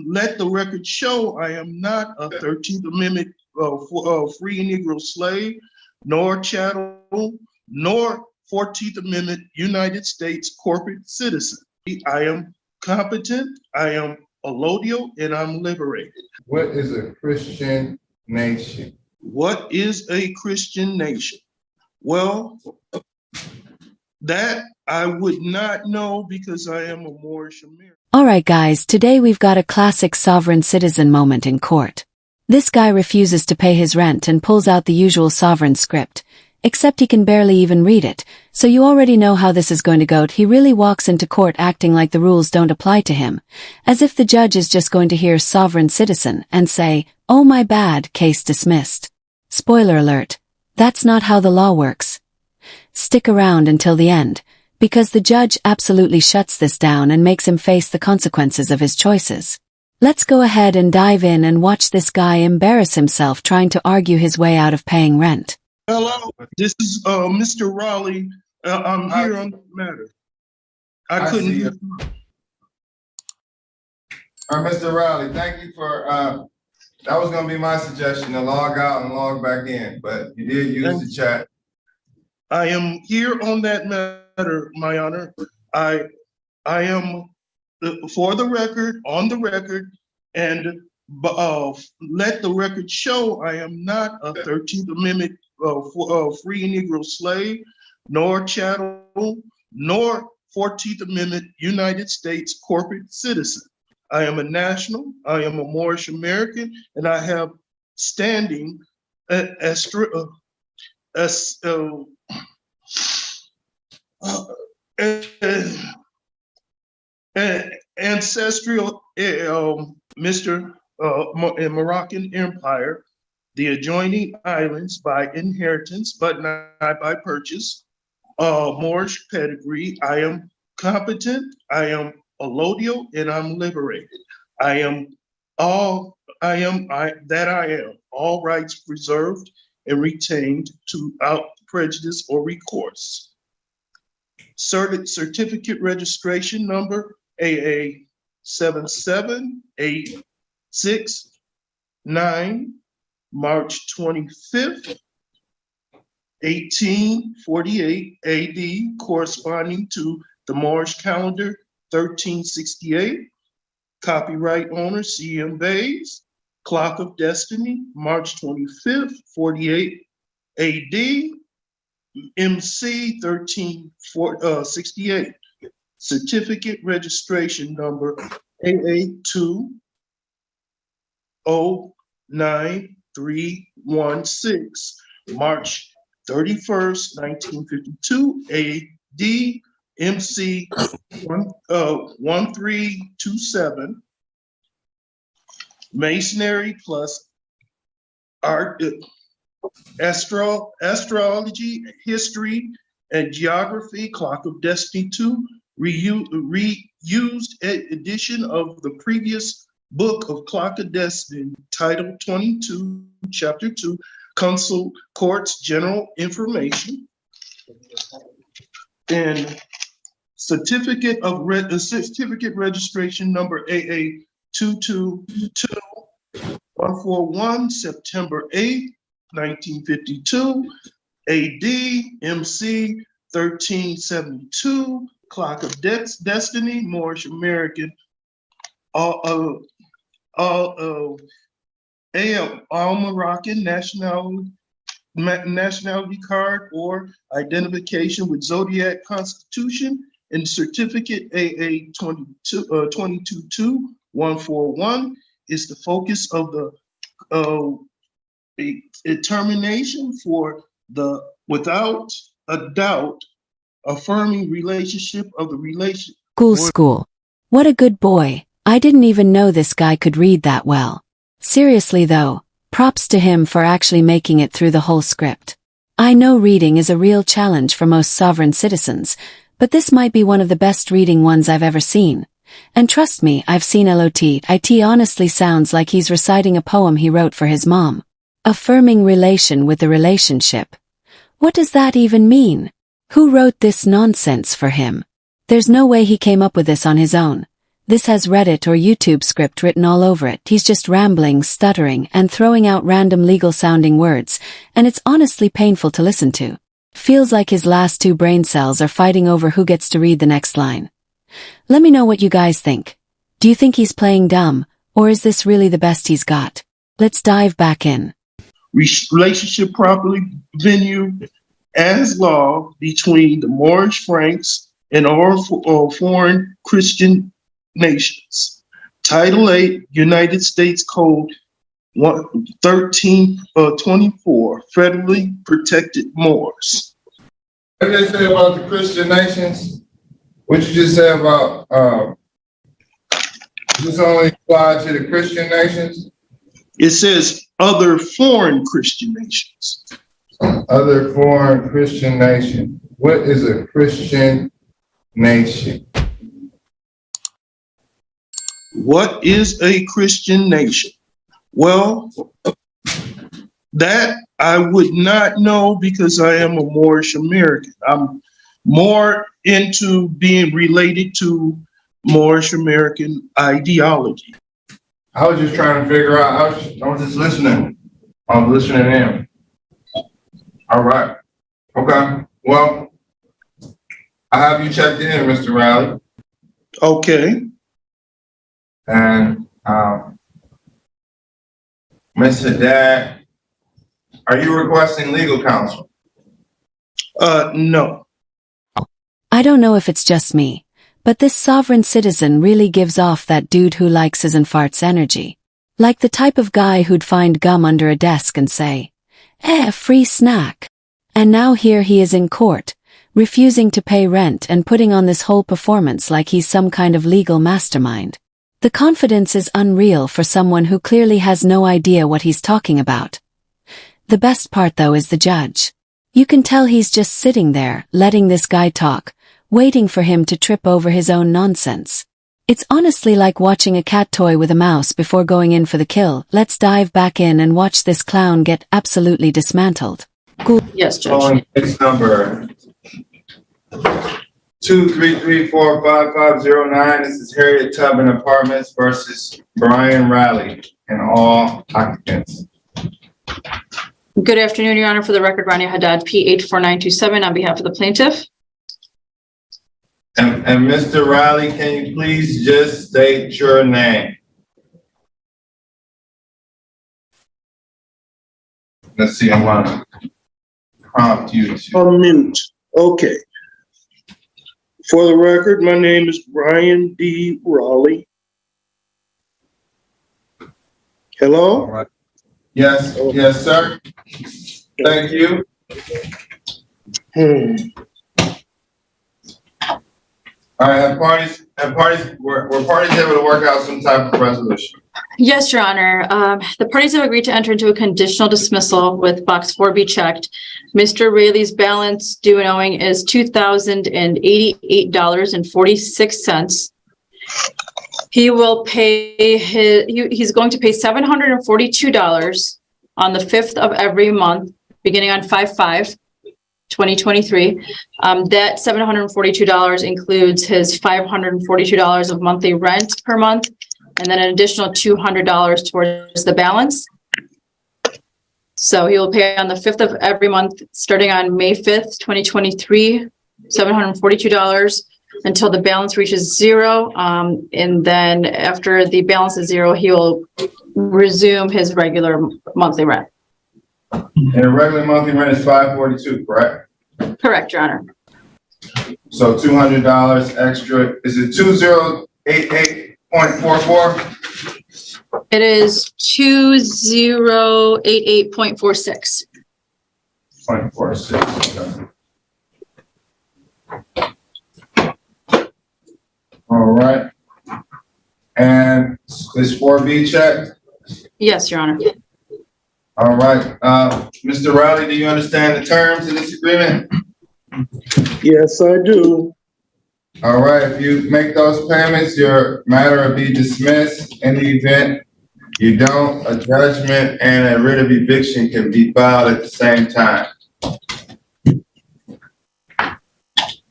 Let the record show I am not a 13th Amendment free Negro slave, nor chattel, nor 14th Amendment United States corporate citizen. I am competent, I am allodial, and I'm liberated. What is a Christian nation? What is a Christian nation? Well, that I would not know because I am a Moorish American. Alright guys, today we've got a classic sovereign citizen moment in court. This guy refuses to pay his rent and pulls out the usual sovereign script, except he can barely even read it, so you already know how this is going to go. He really walks into court acting like the rules don't apply to him, as if the judge is just going to hear sovereign citizen and say, "Oh my bad, case dismissed." Spoiler alert, that's not how the law works. Stick around until the end, because the judge absolutely shuts this down and makes him face the consequences of his choices. Let's go ahead and dive in and watch this guy embarrass himself trying to argue his way out of paying rent. Hello, this is Mr. Raleigh. I'm here on the matter. I couldn't hear. All right, Mr. Raleigh, thank you for, that was gonna be my suggestion, to log out and log back in, but you did use the chat. I am here on that matter, my honor. I am, for the record, on the record, and let the record show I am not a 13th Amendment free Negro slave, nor chattel, nor 14th Amendment United States corporate citizen. I am a national, I am a Moorish American, and I have standing ancestral Moroccan Empire, the adjoining islands by inheritance, but not by purchase, Moorish pedigree. I am competent, I am allodial, and I'm liberated. I am, all rights preserved and retained without prejudice or recourse. Certificate registration number AA 77869, March 25th, 1848 AD, corresponding to the Moorish calendar 1368. Copyright owner C.M. Bays. Clock of Destiny, March 25th, 48 AD. MC 1368. Certificate registration number AA 209316, March 31st, 1952 AD. MC 1327. Masonry plus art, astrology, history, and geography. Clock of Destiny 2, reused edition of the previous book of Clock of Destiny, Title 22, Chapter 2, Council Courts General Information. And certificate registration number AA 222141, September 8th, 1952, AD, MC 1372, Clock of Destiny, Moorish American, all Moroccan nationality card or identification with Zodiac Constitution, and certificate AA 222141 is the focus of the determination for the without a doubt affirming relationship of the relation. School. What a good boy. I didn't even know this guy could read that well. Seriously though, props to him for actually making it through the whole script. I know reading is a real challenge for most sovereign citizens, but this might be one of the best reading ones I've ever seen. And trust me, I've seen LOT. It honestly sounds like he's reciting a poem he wrote for his mom. Affirming relation with the relationship. What does that even mean? Who wrote this nonsense for him? There's no way he came up with this on his own. This has Reddit or YouTube script written all over it. He's just rambling, stuttering, and throwing out random legal-sounding words, and it's honestly painful to listen to. Feels like his last two brain cells are fighting over who gets to read the next line. Let me know what you guys think. Do you think he's playing dumb, or is this really the best he's got? Let's dive back in. Relationship property venue as law between the Moorish Franks and all foreign Christian nations. Title 8, United States Code 1324, federally protected Moors. What did they say about the Christian nations? What you just said about, this only applies to the Christian nations? It says other foreign Christian nations. Other foreign Christian nation. What is a Christian nation? What is a Christian nation? Well, that I would not know because I am a Moorish American. I'm more into being related to Moorish American ideology. I was just trying to figure out, I was just listening. I was listening in. All right. Okay. Well, I have you checked in, Mr. Riley. Okay. And Ms. Haddad, are you requesting legal counsel? No. I don't know if it's just me, but this sovereign citizen really gives off that dude who likes his and farts energy. Like the type of guy who'd find gum under a desk and say, free snack. And now here he is in court, refusing to pay rent and putting on this whole performance like he's some kind of legal mastermind. The confidence is unreal for someone who clearly has no idea what he's talking about. The best part though is the judge. You can tell he's just sitting there, letting this guy talk, waiting for him to trip over his own nonsense. It's honestly like watching a cat toy with a mouse before going in for the kill. Let's dive back in and watch this clown get absolutely dismantled. Cool. Yes, Judge. Calling case number 233455509. This is Harriet Tubman Apartments versus Brian Riley and all occupants. Good afternoon, Your Honor. For the record, Rania Haddad, P84927 on behalf of the plaintiff. And Mr. Riley, can you please just state your name? Let's see, I want to prompt you to. A minute. Okay. For the record, my name is Brian D. Raleigh. Hello? All right. Yes, yes, sir. Thank you. All right, were parties able to work out some type of resolution? Yes, Your Honor. The parties have agreed to enter into a conditional dismissal with box 4B checked. Mr. Raley's balance due and owing is $2,088.46. He will pay he's going to pay $742 on the 5th of every month, beginning on 5/5/2023. That $742 includes his $542 of monthly rent per month, and then an additional $200 towards the balance. So he will pay on the 5th of every month, starting on May 5th, 2023, $742 until the balance reaches zero. And then after the balance is zero, he will resume his regular monthly rent. And the regular monthly rent is $542, correct? Correct, Your Honor. So $200 extra. Is it 2088.44? It is 2088.46. 0.46. Okay. All right. And is 4B checked? Yes, Your Honor. All right. Mr. Riley, do you understand the terms of this agreement? Yes, I do. All right. If you make those payments, your matter will be dismissed. In the event you don't, a judgment and a writ of eviction can be filed at the same time.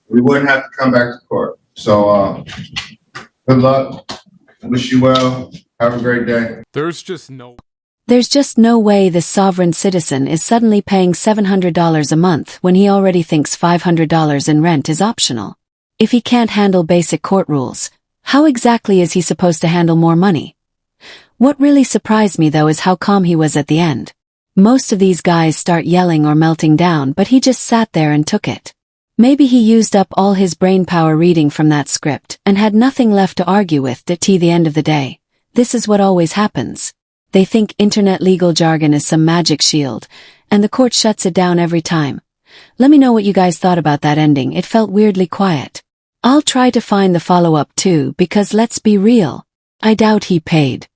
We wouldn't have to come back to court. So Good luck. Wish you well. Have a great day. There's just no way this sovereign citizen is suddenly paying $700 a month when he already thinks $500 in rent is optional. If he can't handle basic court rules, how exactly is he supposed to handle more money? What really surprised me though is how calm he was at the end. Most of these guys start yelling or melting down, but he just sat there and took it. Maybe he used up all his brainpower reading from that script and had nothing left to argue with at the end of the day. This is what always happens. They think internet legal jargon is some magic shield, and the court shuts it down every time. Let me know what you guys thought about that ending. It felt weirdly quiet. I'll try to find the follow-up too, because let's be real, I doubt he paid.